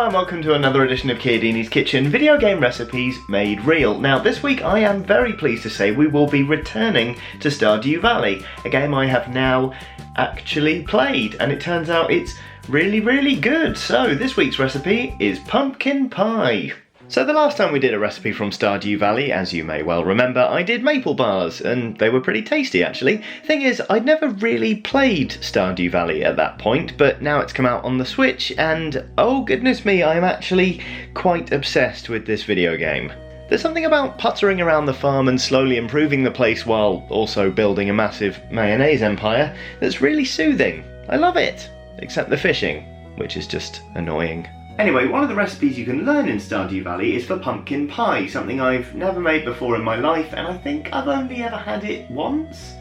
and welcome to another edition of Chiodini's Kitchen, video game recipes made real. Now this week I am very pleased to say we will be returning to Stardew Valley, a game I have now actually played, and it turns out it's really good. So this week's recipe is pumpkin pie. So the last time we did a recipe from Stardew Valley, as you may well remember, I did maple bars, and they were pretty tasty actually. Thing is, I'd never really played Stardew Valley at that point, but now it's come out on the Switch, and oh goodness me, I'm actually quite obsessed with this video game. There's something about puttering around the farm and slowly improving the place while also building a massive mayonnaise empire that's really soothing. I love it! Except the fishing, which is just annoying. Anyway, one of the recipes you can learn in Stardew Valley is for pumpkin pie, something I've never made before in my life, and I think I've only ever had it once?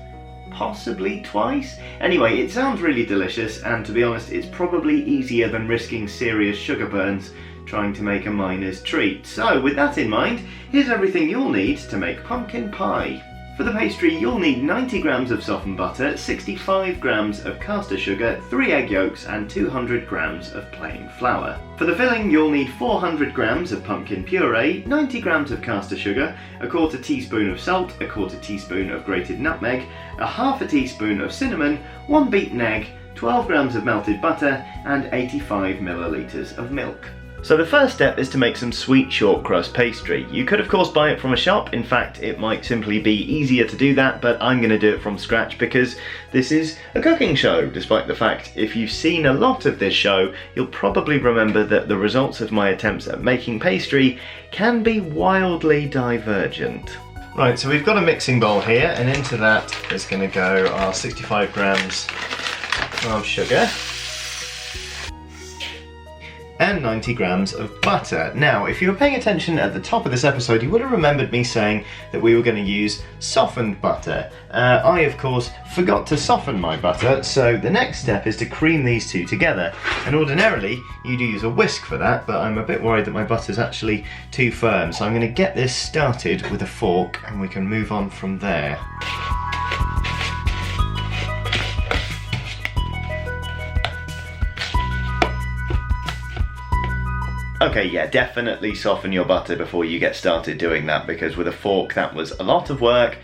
Possibly twice? Anyway, it sounds really delicious, and to be honest, it's probably easier than risking serious sugar burns trying to make a miner's treat. So, with that in mind, here's everything you'll need to make pumpkin pie. For the pastry, you'll need 90 grams of softened butter, 65 grams of caster sugar, 3 egg yolks, and 200 grams of plain flour. For the filling, you'll need 400 grams of pumpkin puree, 90 grams of caster sugar, a quarter teaspoon of salt, a quarter teaspoon of grated nutmeg, a half a teaspoon of cinnamon, 1 beaten egg, 12 grams of melted butter, and 85 millilitres of milk. So the first step is to make some sweet short crust pastry. You could of course buy it from a shop, in fact it might simply be easier to do that, but I'm going to do it from scratch because this is a cooking show, despite the fact if you've seen a lot of this show, you'll probably remember that the results of my attempts at making pastry can be wildly divergent. Right, so we've got a mixing bowl here, and into that is going to go our 65 grams of sugar and 90 grams of butter. Now, if you were paying attention at the top of this episode, you would have remembered me saying that we were going to use softened butter. I, of course, forgot to soften my butter, so the next step is to cream these two together. And ordinarily, you'd use a whisk for that, but I'm a bit worried that my butter's actually too firm, so I'm going to get this started with a fork, and we can move on from there. Okay, yeah, definitely soften your butter before you get started doing that, because with a fork that was a lot of work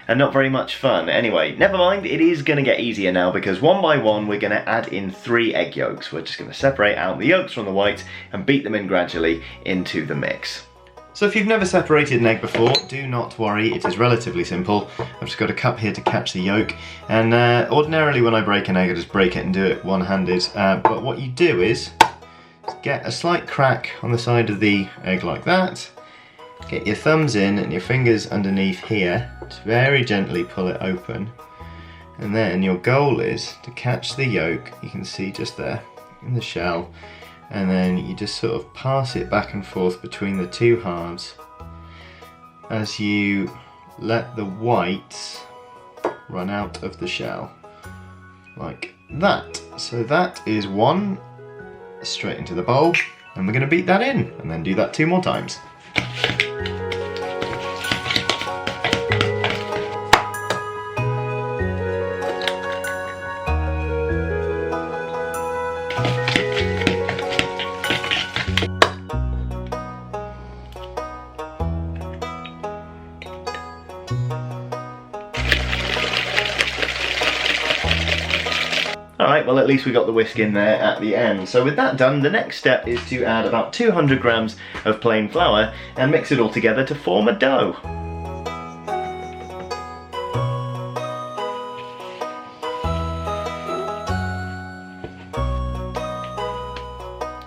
and not very much fun. Anyway, never mind, it is going to get easier now because one by one we're going to add in 3 egg yolks. We're just going to separate out the yolks from the whites and beat them in gradually into the mix. So if you've never separated an egg before, do not worry, it is relatively simple. I've just got a cup here to catch the yolk, and ordinarily when I break an egg I just break it and do it one-handed, but what you do is get a slight crack on the side of the egg like that, get your thumbs in and your fingers underneath here to very gently pull it open, and then your goal is to catch the yolk, you can see just there in the shell, and then you just sort of pass it back and forth between the two halves as you let the whites run out of the shell like that. So that is one. Straight into the bowl, and we're going to beat that in and then do that 2 more times. Alright, well at least we got the whisk in there at the end. So with that done, the next step is to add about 200 grams of plain flour and mix it all together to form a dough.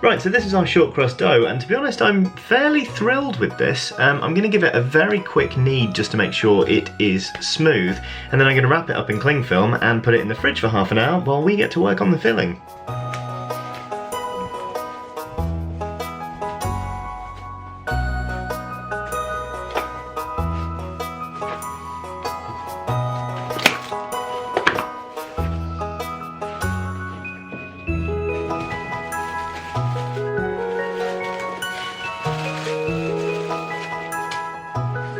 Right, so this is our short crust dough, and to be honest I'm fairly thrilled with this. I'm going to give it a very quick knead just to make sure it is smooth, and then I'm going to wrap it up in cling film and put it in the fridge for half an hour while we get to work on the filling.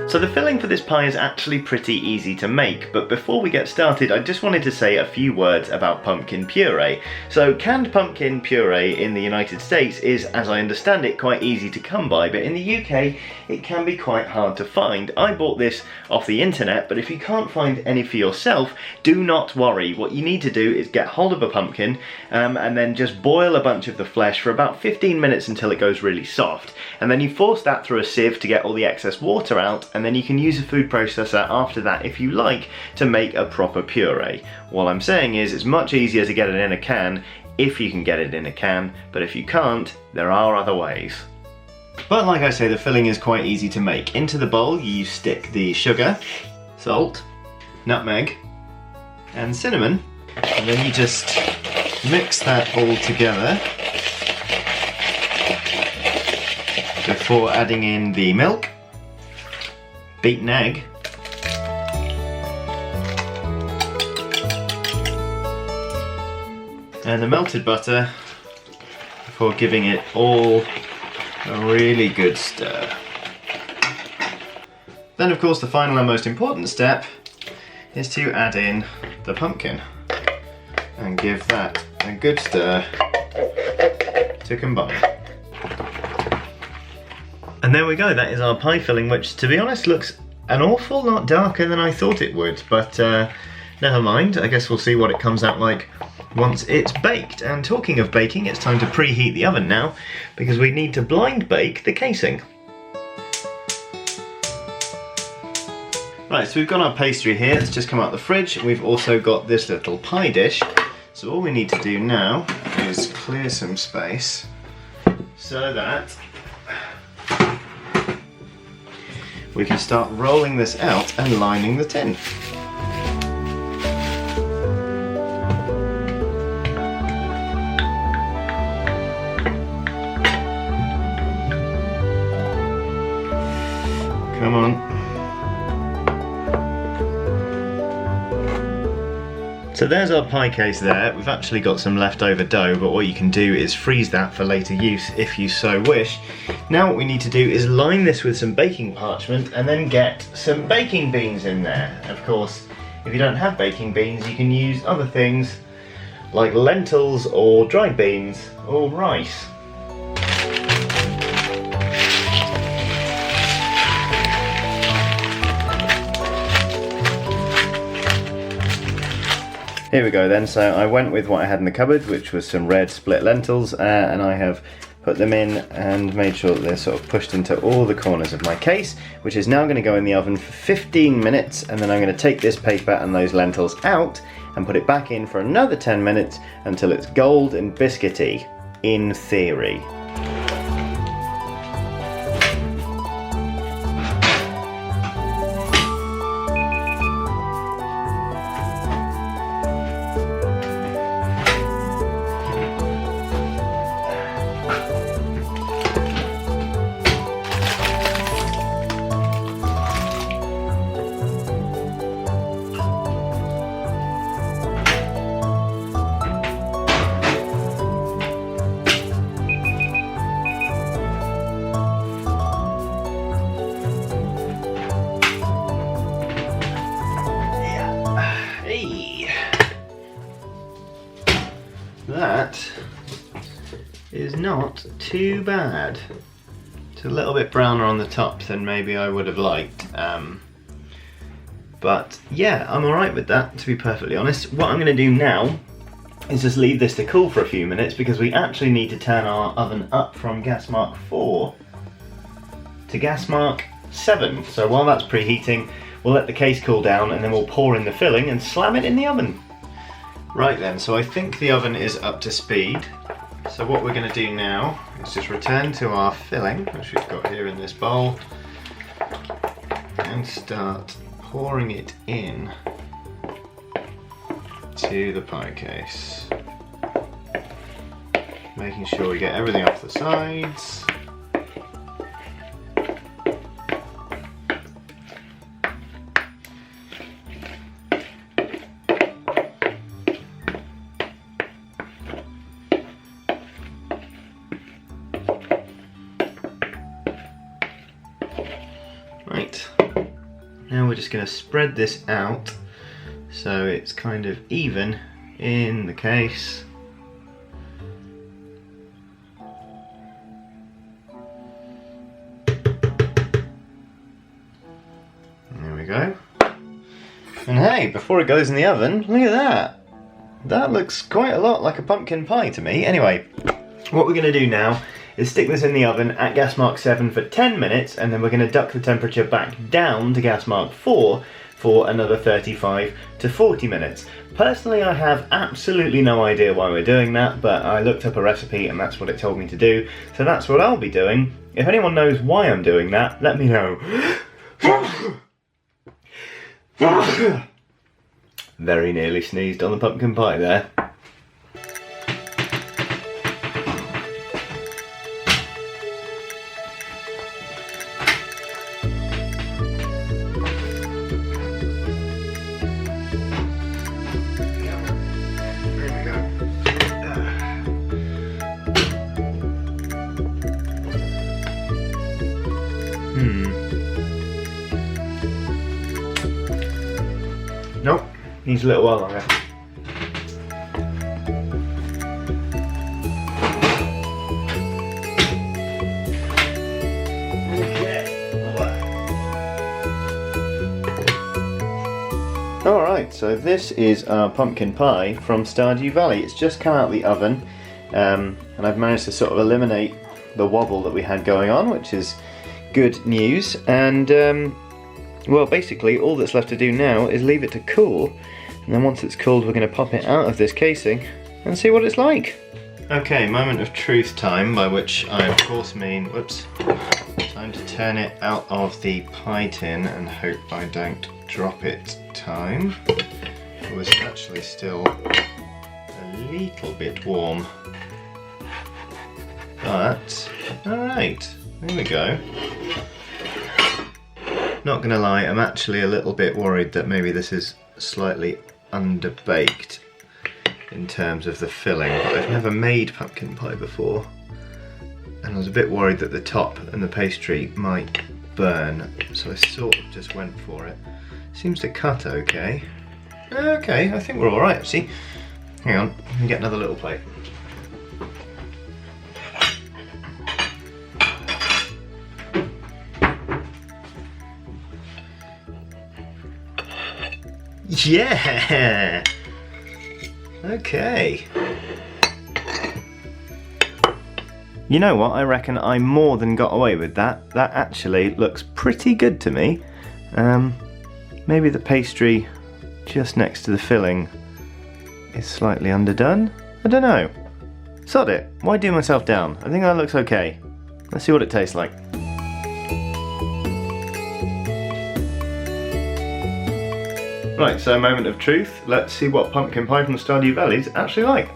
So the filling for this pie is actually pretty easy to make, but before we get started I just wanted to say a few words about pumpkin puree. So canned pumpkin puree in the United States is, as I understand it, quite easy to come by, but in the UK it can be quite hard to find. I bought this off the internet, but if you can't find any for yourself, do not worry. What you need to do is get hold of a pumpkin and then just boil a bunch of the flesh for about 15 minutes until it goes really soft, and then you force that through a sieve to get all the excess water out, and then you can use a food processor after that if you like to make a proper puree. What I'm saying is it's much easier to get it in a can if you can get it in a can, but if you can't, there are other ways. But like I say, the filling is quite easy to make. Into the bowl you stick the sugar, salt, nutmeg and cinnamon, and then you just mix that all together before adding in the milk, beaten egg, and the melted butter before giving it all a really good stir. Then of course the final and most important step is to add in the pumpkin and give that a good stir to combine. And there we go, that is our pie filling, which to be honest looks an awful lot darker than I thought it would, but never mind, I guess we'll see what it comes out like once it's baked. And talking of baking, it's time to preheat the oven now, because we need to blind bake the casing. Right, so we've got our pastry here, it's just come out of the fridge, and we've also got this little pie dish. So all we need to do now is clear some space so that we can start rolling this out and lining the tin. Come on. So there's our pie case there. We've actually got some leftover dough, but what you can do is freeze that for later use if you so wish. Now what we need to do is line this with some baking parchment and then get some baking beans in there. Of course, if you don't have baking beans, you can use other things like lentils or dried beans or rice. Here we go then, so I went with what I had in the cupboard, which was some red split lentils, and I have put them in and made sure that they're sort of pushed into all the corners of my case, which is now going to go in the oven for 15 minutes, and then I'm going to take this paper and those lentils out and put it back in for another 10 minutes until it's gold and biscuity, in theory. That is not too bad. It's a little bit browner on the top than maybe I would have liked. But yeah, I'm alright with that, to be perfectly honest. What I'm going to do now is just leave this to cool for a few minutes, because we actually need to turn our oven up from gas mark 4 to gas mark 7. So while that's preheating, we'll let the case cool down and then we'll pour in the filling and slam it in the oven. Right then, so I think the oven is up to speed. So what we're going to do now is just return to our filling, which we've got here in this bowl, and start pouring it in to the pie case. Making sure we get everything off the sides. Right, Now we're just going to spread this out so it's kind of even in the case. There we go. And hey, before it goes in the oven, look at that. That looks quite a lot like a pumpkin pie to me. Anyway, what we're going to do now is stick this in the oven at gas mark 7 for 10 minutes, and then we're going to duck the temperature back down to gas mark 4 for another 35 to 40 minutes. Personally, I have absolutely no idea why we're doing that, but I looked up a recipe and that's what it told me to do, so that's what I'll be doing. If anyone knows why I'm doing that, let me know. Very nearly sneezed on the pumpkin pie there. Nope, needs a little while longer. Alright, so this is our pumpkin pie from Stardew Valley. It's just come out of the oven, and I've managed to sort of eliminate the wobble that we had going on, which is good news. And well, basically all that's left to do now is leave it to cool, and then once it's cooled we're going to pop it out of this casing and see what it's like. Okay, moment of truth time, by which I of course mean, whoops, time to turn it out of the pie tin and hope I don't drop it time. It was actually still a little bit warm. But, alright, there we go. Not gonna lie, I'm actually a little bit worried that maybe this is slightly underbaked in terms of the filling, but I've never made pumpkin pie before, and I was a bit worried that the top and the pastry might burn, so I sort of just went for it. Seems to cut okay. Okay, I think we're alright actually. Hang on, let me get another little plate. Yeah! Okay. You know what, I reckon I more than got away with that. That actually looks pretty good to me. Maybe the pastry just next to the filling is slightly underdone? I don't know. Sod it, why do myself down? I think that looks okay. Let's see what it tastes like. Right, so moment of truth. Let's see what pumpkin pie from Stardew Valley is actually like.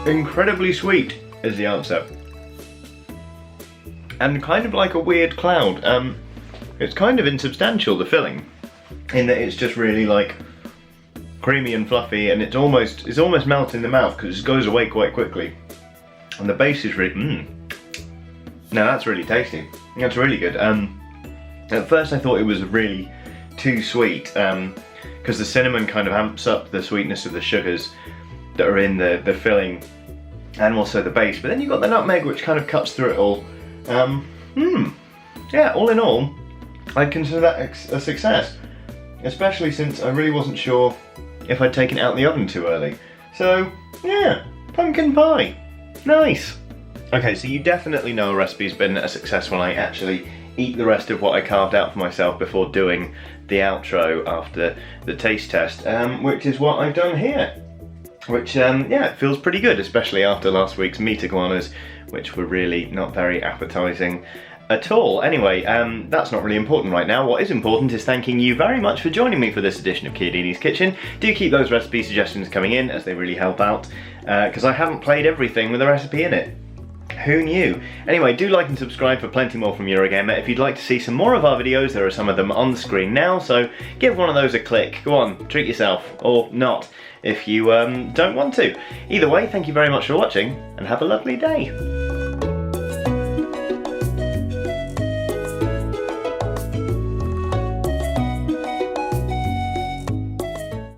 Incredibly sweet is the answer. And kind of like a weird cloud. It's kind of insubstantial, the filling, in that it's just really like creamy and fluffy, and it's almost melting in the mouth because it goes away quite quickly. And the base is really, Now that's really tasty. That's really good. At first I thought it was really too sweet, because the cinnamon kind of amps up the sweetness of the sugars that are in the filling and also the base, but then you've got the nutmeg which kind of cuts through it all. Yeah, all in all, I'd consider that a success, especially since I really wasn't sure if I'd taken it out of the oven too early. So, yeah, pumpkin pie. Nice. Okay, so you definitely know a recipe's been a success when I actually eat the rest of what I carved out for myself before doing the outro after the taste test, which is what I've done here. Which, yeah, it feels pretty good, especially after last week's meat iguanas, which were really not very appetizing at all. Anyway, that's not really important right now. What is important is thanking you very much for joining me for this edition of Chiodini's Kitchen. Do keep those recipe suggestions coming in, as they really help out, because I haven't played everything with a recipe in it. Who knew? Anyway, do like and subscribe for plenty more from Eurogamer. If you'd like to see some more of our videos, there are some of them on the screen now, so give one of those a click. Go on, treat yourself, or not, if you don't want to. Either way, thank you very much for watching, and have a lovely day.